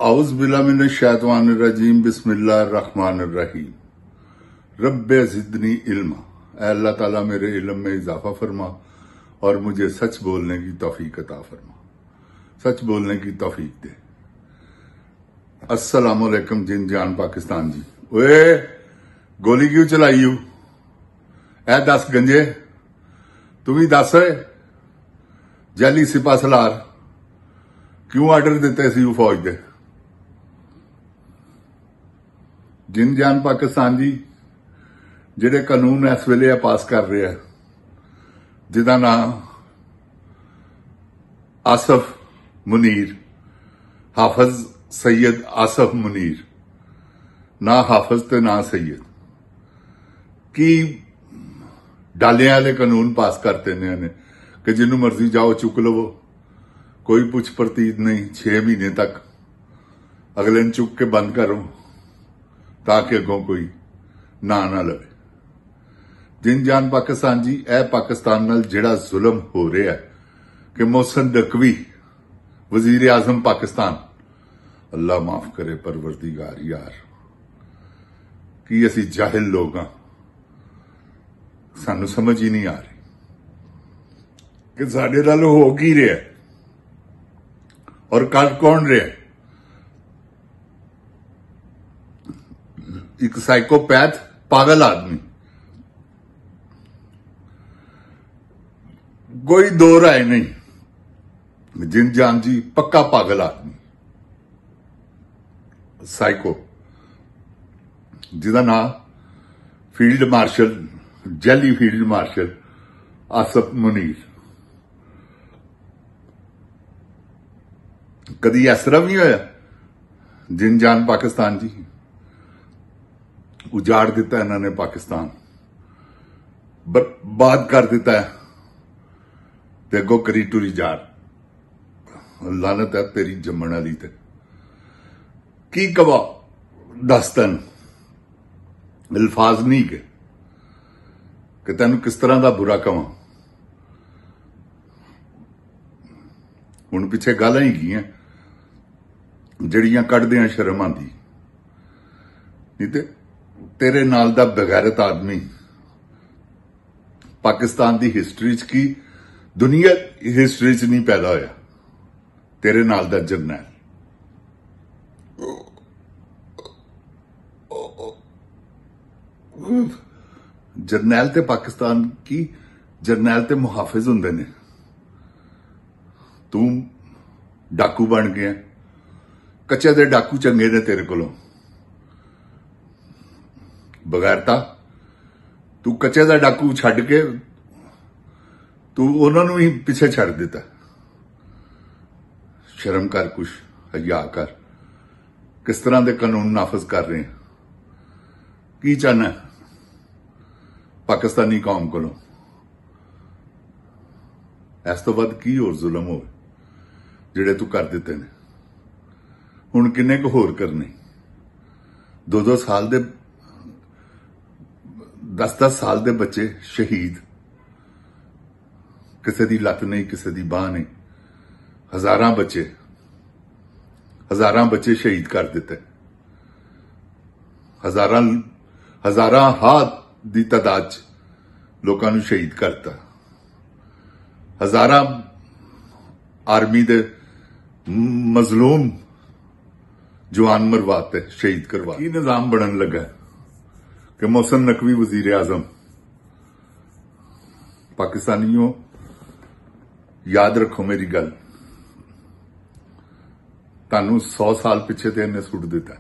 औज़ बिल्लाहि मिनश शैतानिर रजीम बिस्मिल्लाहिर रहमानिर रहीम। रब्बे ज़िदनी इल्मा। ऐ अल्लाह ताला मेरे इल्म में इजाफा फरमा और मुझे सच बोलने की तौफीक अता फरमा, सच बोलने की तौफीक दे। अस्सलाम वालेकुम जिन जान पाकिस्तान जी। ओए गोली क्यों चलाई यू? ऐ दस गंजे तू भी दस जैली सिपा सलार क्यों आर्डर दिते सी फौज दे? जिन जान पाकिस्तान जी जिहड़े कानून इस वेले पास कर रहे हैं जिहदा नाम आसफ मुनीर, हाफिज सैयद आसफ मुनीर, ना हाफिज ते ना सैयद, की डालियां वाले कानून पास करते ने कि जिन्हों मर्जी जाओ चुक लवो, कोई पुछ परतीत नहीं, 6 महीने तक अगले ने चुक के बंद करो ताकि अगों कोई ना लवे। जिन जान पाकिस्तान जी, ए पाकिस्तान नाल जिहड़ा जुल्म हो रहा है कि मोहसिन नकवी वजीर आजम पाकिस्तान, अल्लाह माफ करे परवरदिगार यार, कि असी जाहिल लोग हाँ, सानू समझ ही नहीं आ रही कि साडे नाल हो की रहा है और कर कौन रहा है। एक साइकोपैथ पागल आदमी, कोई दो राय नहीं। जिन जान जी पक्का पागल आदमी, साइको, जिसका नाम फील्ड मार्शल, जैली फील्ड मार्शल आसफ मुनीर। कदी इस तरह भी होया? जिन जान पाकिस्तान जी उजाड़ दिता इन्होंने पाकिस्तान, बर्बाद कर दिता है ते अगों करी टुरी जा। लानत है तेरी जम्मण वाली ते। की कवा दस तेन अल्फाज नहीं कि तेन किस तरह का बुरा कवा। हुण पिछे गल्लां ही गईयां जड़ियां कढ़दियां शर्म आंदी। नहीं ते तेरे नाल दा बेगैरत आदमी पाकिस्तान दी हिस्टरी च की दुनिया हिस्टरी च नहीं पैदा होया। तेरे नाल दा जरनैल, जरनैल ते पाकिस्तान की जरनैल ते मुहाफिज हुंदे ने। तू डाकू बन गया, कच्चे दे डाकू चंगे ने तेरे कोलों। बगैरता तू कच्चे दा डाकू छड्ड के तू उन्होंने ही पिछे छड़ दिता। शर्म कर, कुछ हया कर। किस तरह के कानून नाफज कर रहे हैं? की चाहना पाकिस्तानी कौम कोलों? इस तो वध की होर जुल्म हो जिहड़े तू कर दिते ने। हुण किन्ने क होर करने? 2-2 साल दे 10-10 साल दे बच्चे शहीद, किसी दी लत्त नहीं, किसी दी बाह नहीं। हजारां बच्चे शहीद कर दिते। हजारां हाथ दी तादाद च लोकां नूं शहीद करता। हजारां आर्मी दे मजलूम जवान मरवाते, शहीद करवा। की निजाम बनन लगा कि मोहसिन नकवी वजीर आजम? पाकिस्तानियों याद रखो मेरी गल, तानू 100 साल पिछे ते इन्हें सुट दिता।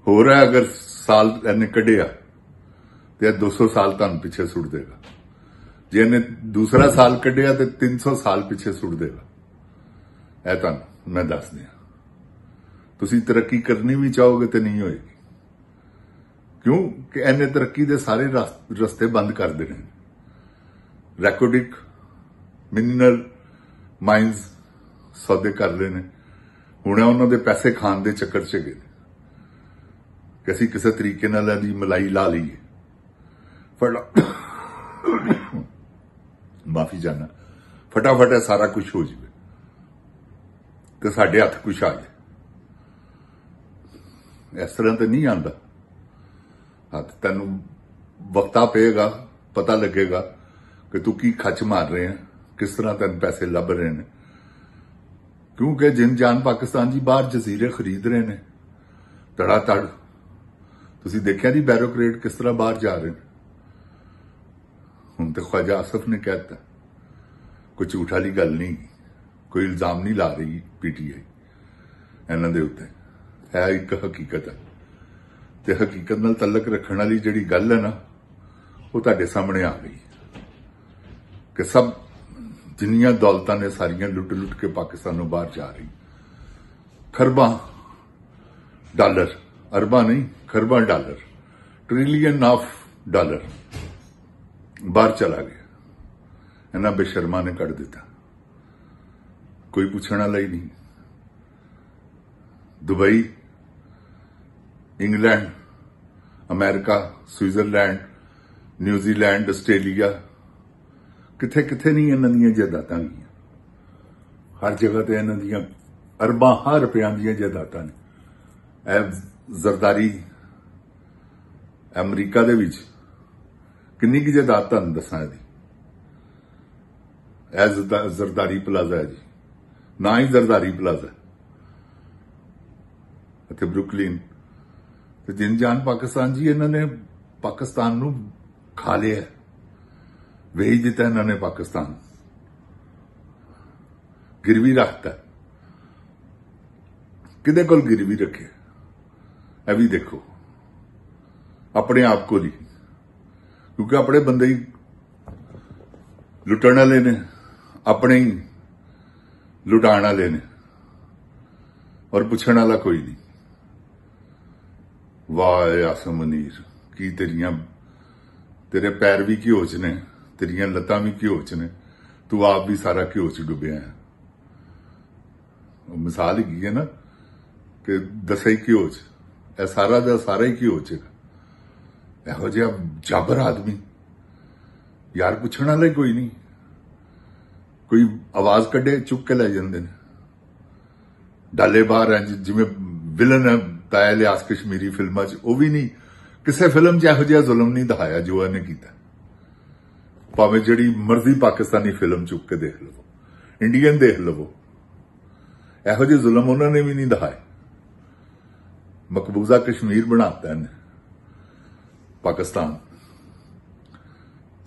हो रहा है अगर साल इन्हें कढ़िया तो 200 साल तानू पिछे सुट देगा। जे इन्हें दूसरा साल कढ़िया तो 300 साल पिछे सुट देगा। ऐ तानू मैं दस दिया। तुसी तरक्की करनी भी चाहोगे तो नहीं होएगी। क्यों कि इन्हें तरक्की दे सारे रस्ते बंद कर देने। रैकोडिक मिनरल माइन्स सौदे कर लेने। हुणे उन्होंने पैसे खान दे चक्कर च गए कि असीं किसी तरीके नाल इहदी मलाई ला लीए। माफी चाहना, फटाफट सारा कुछ हो जाए तो साडे हथ कुछ आ जाए। इस तरह तो नहीं आंदा। हाँ, तेन वक्ता पेगा, पता लगेगा कि तू की खच मार रहे हैं, किस तरह तेन पैसे लभ रहे हैं। क्योंकि जिन जान पाकिस्तान जी बाहर जजीरे खरीद रहे हैं धड़ाधड़। तुसीं देखिया नहीं बैरोक्रेट किस तरह बाहर जा रहे हैं। हुण तो ख्वाजा आसफ ने कहता, कोई झूठ वाली गल नहीं, कोई इल्जाम नहीं ला रही पीटीआई इन्हां दे उत्ते, है एक हकीकत है। ते हकीकत नाल तलक रखण वाली जिहड़ी गल है ना, वो तुहाडे सामने आ गई कि सब जिन्नियां दौलतां ने सारियां लुट लुट के पाकिस्तानों बाहर जा रही। खरबां डॉलर, अरबां नहीं खरबां डॉलर, ट्रिलियन ऑफ डॉलर बाहर चला गया। इन्हां बेशर्मा ने कट दिता, कोई पूछण वाला ही नहीं। Dubai, England, America, Switzerland, New Zealand, Australia, किथे किथे नहीं इन्हां दीयां जायदादां गईयां। हर जगह ते इन्हां दीयां अरबां रुपयां दीयां जायदादां ने। जरदारी अमरीका दे विच किन्नी की जायदाद तुहानूं दसां इहदी। जरदारी प्लाजा है जी, ना ही जरदारी प्लाजा इत्थे ब्रुकलिन। ते जिन जान पाकिस्तान जी, इन्होंने पाकिस्तान नूं खा लिया, वेच दिता इन्होंने पाकिस्तान, गिरवी रखता। किदे कोल गिरवी रखे यह भी देखो, अपने आप को ही, क्योंकि अपने बंदे ही लुटण वाले ने, अपने ही लुटाण वाले ने, और पुछण वाला कोई नहीं। वाह आसम मुनीर, की तेरे पैर भी घ्यो च ने, तेरियां लत्तां भी घ्यो च ने, तू आप भी सारा घ्यो च डुबिया है। मिसाल ही है ना कि दसे घ्यो च, यह सारा दा सारा ही घ्यो च। इहो जिहा जाबर आदमी यार, पुछण वाला ही कोई नहीं। कोई आवाज कड्डे चुक के लै जांदे ने, डाले बाहर है जिवें विलन है ताया लियास कश्मीरी फिल्मां च। वो भी नहीं, किसी फिल्म च इहो जिहा जुल्म नहीं दिखाया जो इन्हें कीता। भावें जिहड़ी मर्जी पाकिस्तानी फिल्म चुक के देख लवो, इंडियन देख लवो, इहो जिहे जुल्म उन्होंने भी नहीं दिखाए। मकबूजा कश्मीर बनाता इन्हें पाकिस्तान।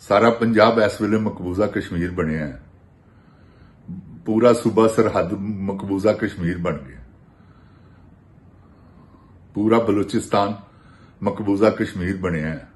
सारा पंजाब इस वेले मकबूजा कश्मीर बनिया है। पूरा सूबा सरहद मकबूजा कश्मीर बन गया। पूरा बलूचिस्तान मकबूजा कश्मीर बनिया है।